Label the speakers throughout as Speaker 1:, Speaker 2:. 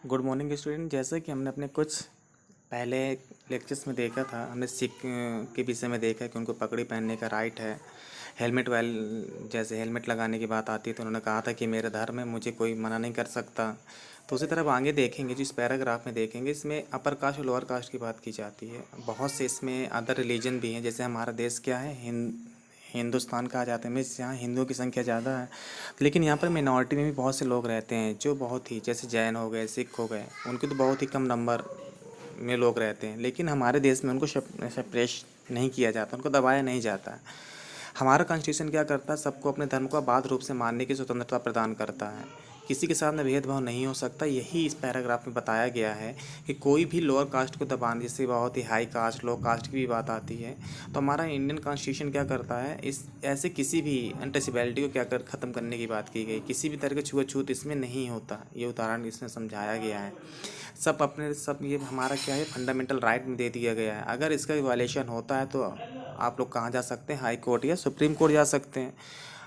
Speaker 1: Good morning student. जैसा कि हमने अपने कुछ पहले लेक्चर्स में देखा था, हमने सिख के विषय में देखा कि उनको पगड़ी पहनने का राइट है। हेलमेट जैसे हेलमेट लगाने की बात आती है तो उन्होंने कहा था कि मेरे धर्म में मुझे कोई मना नहीं कर सकता। तो उसी तरह अब आगे देखेंगे, जो इस पैराग्राफ में देखेंगे, इसमें अपर कास्ट और लोअर कास्ट की बात की जाती है। बहुत से इसमें अदर रिलीजन भी हैं। जैसे हमारा देश क्या है, हिंदुस्तान कहा जाता है, मीन्स यहाँ हिंदुओं की संख्या ज़्यादा है, लेकिन यहाँ पर मिनॉरिटी में भी बहुत से लोग रहते हैं जो बहुत ही, जैसे जैन हो गए, सिख हो गए, उनके तो बहुत ही कम नंबर में लोग रहते हैं। लेकिन हमारे देश में उनको सेपरेट नहीं किया जाता, उनको दबाया नहीं जाता। हमारा कॉन्स्टिट्यूशन क्या करता है, सबको अपने धर्म को आबाद रूप से मानने की स्वतंत्रता प्रदान करता है। किसी के साथ में भेदभाव नहीं हो सकता। यही इस पैराग्राफ में बताया गया है कि कोई भी लोअर कास्ट को दबाने, जैसे बहुत ही हाई कास्ट, लो कास्ट की भी बात आती है, तो हमारा इंडियन कॉन्स्टिट्यूशन क्या करता है, इस ऐसे किसी भी अनटचेबिलिटी को क्या कर ख़त्म करने की बात की गई। किसी भी तरह का छुआछूत इसमें नहीं होता, ये उदाहरण इसमें समझाया गया है। सब ये हमारा क्या है, फंडामेंटल राइट में दे दिया गया है। अगर इसका वायलेशन होता है तो आप लोग कहाँ जा सकते हैं, हाई कोर्ट या सुप्रीम कोर्ट जा सकते हैं।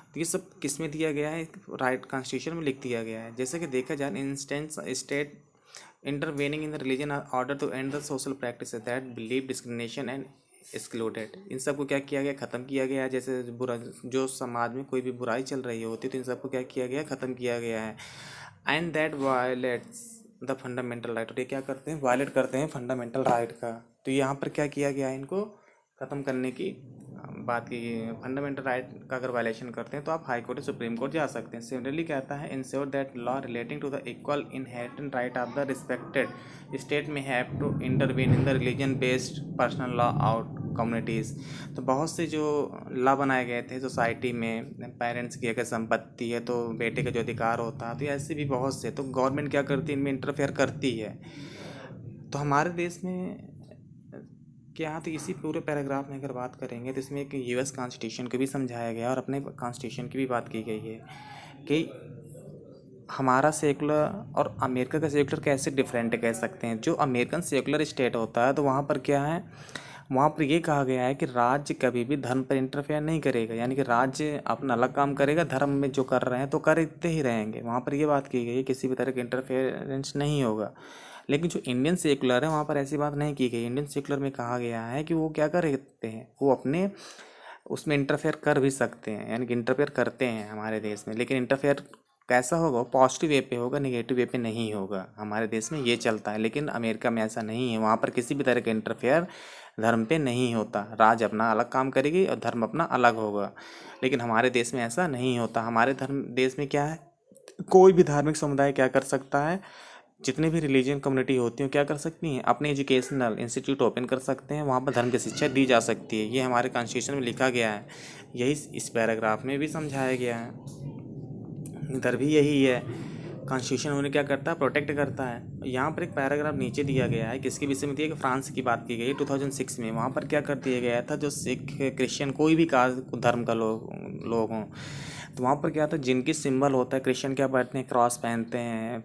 Speaker 1: तो ये सब किस में दिया गया है, राइट कॉन्स्टिट्यूशन में लिख दिया गया है। जैसे कि देखा जाए, instance state intervening in the religion order to end the social practice that believe discrimination and excluded. इन सबको क्या किया गया, ख़त्म किया गया है। जैसे बुरा, जो समाज में कोई भी बुराई चल रही होती है तो इन सबको क्या किया गया, ख़त्म किया गया है। And that violets the fundamental right. और ये क्या करते हैं, वायलेट करते हैं फंडामेंटल राइट का। तो यहाँ पर क्या किया गया है, इनको ख़त्म करने की बात की गई है। फंडामेंटल राइट का अगर वायलेशन करते हैं तो आप हाई कोर्ट या सुप्रीम कोर्ट जा सकते हैं। सिमिलरली कहता है, ensure that law relating to the equal inheritant right of the respected state में have to intervene in the religion based personal law out communities. तो बहुत से जो लॉ बनाए गए थे सोसाइटी में, पेरेंट्स की अगर संपत्ति है तो बेटे का जो अधिकार होता है, तो ऐसे भी बहुत से, तो गवर्नमेंट क्या करती है, इनमें इंटरफेयर करती है। तो हमारे देश में क्या, तो इसी पूरे पैराग्राफ में अगर बात करेंगे तो इसमें एक यूएस कॉन्स्टिट्यूशन को भी समझाया गया और अपने कॉन्स्टिट्यूशन की भी बात की गई है कि हमारा सेकुलर और अमेरिका का सेकुलर कैसे डिफरेंट कह सकते हैं। जो अमेरिकन सेकुलर स्टेट होता है तो वहाँ पर क्या है, वहाँ पर ये कहा गया है कि राज्य कभी भी धर्म पर इंटरफेयर नहीं करेगा, यानी कि राज्य अपना अलग काम करेगा, धर्म में जो कर रहे हैं तो करते ही रहेंगे। वहाँ पर ये बात की गई है, किसी भी तरह का इंटरफेरेंस नहीं होगा। लेकिन जो इंडियन सेकुलर है वहाँ पर ऐसी बात नहीं की गई। इंडियन सेकुलर में कहा गया है कि वो क्या करते हैं, वो अपने उसमें इंटरफेयर कर भी सकते हैं, यानी कि इंटरफेयर करते हैं हमारे देश में। लेकिन इंटरफेयर कैसा होगा, पॉजिटिव वे पे होगा, नेगेटिव वे पे नहीं होगा। हमारे देश में ये चलता है, लेकिन अमेरिका में ऐसा नहीं है। वहाँ पर किसी भी तरह का इंटरफेयर धर्म पे नहीं होता। राज्य अपना अलग काम करेगी और धर्म अपना अलग होगा। लेकिन हमारे देश में ऐसा नहीं होता। हमारे देश में क्या है, कोई भी धार्मिक समुदाय क्या कर सकता है, जितने भी रिलीजियन कम्युनिटी होती हैं क्या कर सकती हैं, अपने एजुकेशनल इंस्टीट्यूट ओपन कर सकते हैं, वहाँ पर धर्म की शिक्षा दी जा सकती है। ये हमारे कॉन्स्टिट्यूशन में लिखा गया है, यही इस पैराग्राफ में भी समझाया गया है। इधर भी यही है। कॉन्स्टिट्यूशन उन्हें क्या करता है, प्रोटेक्ट करता है। यहाँ पर एक पैराग्राफ नीचे दिया गया है, किसके विषय में दिया, कि फ्रांस की बात की गई 2006 में। वहाँ पर क्या कर दिया गया था, जो सिख, क्रिश्चियन, कोई भी धर्म का लोग हों, तो वहाँ पर क्या था, जिनकी सिंबल होता है, क्रिश्चियन क्या पहनते हैं, क्रॉस पहनते हैं,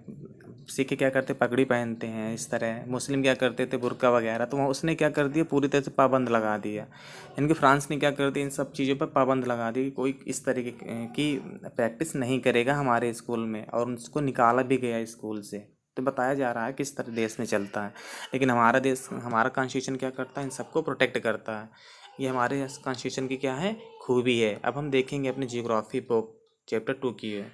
Speaker 1: सिख क्या करते हैं, पगड़ी पहनते हैं इस तरह, मुस्लिम क्या करते थे, बुर्का वगैरह। तो वहाँ उसने क्या कर दिया, पूरी तरह से पाबंद लगा दिया। इनके फ्रांस ने क्या कर दिया, इन सब चीज़ों पर पाबंद लगा दी कि कोई इस तरीके की प्रैक्टिस नहीं करेगा हमारे स्कूल में, और उसको निकाला भी गया स्कूल से। तो बताया जा रहा है किस तरह देश में चलता है। लेकिन हमारा देश, हमारा कॉन्स्टिट्यूशन क्या करता है, इन सबको प्रोटेक्ट करता है। ये हमारे कॉन्स्टिट्यूशन की क्या है, खूबी है। अब हम देखेंगे अपने जियोग्राफी बुक चैप्टर 2 की है।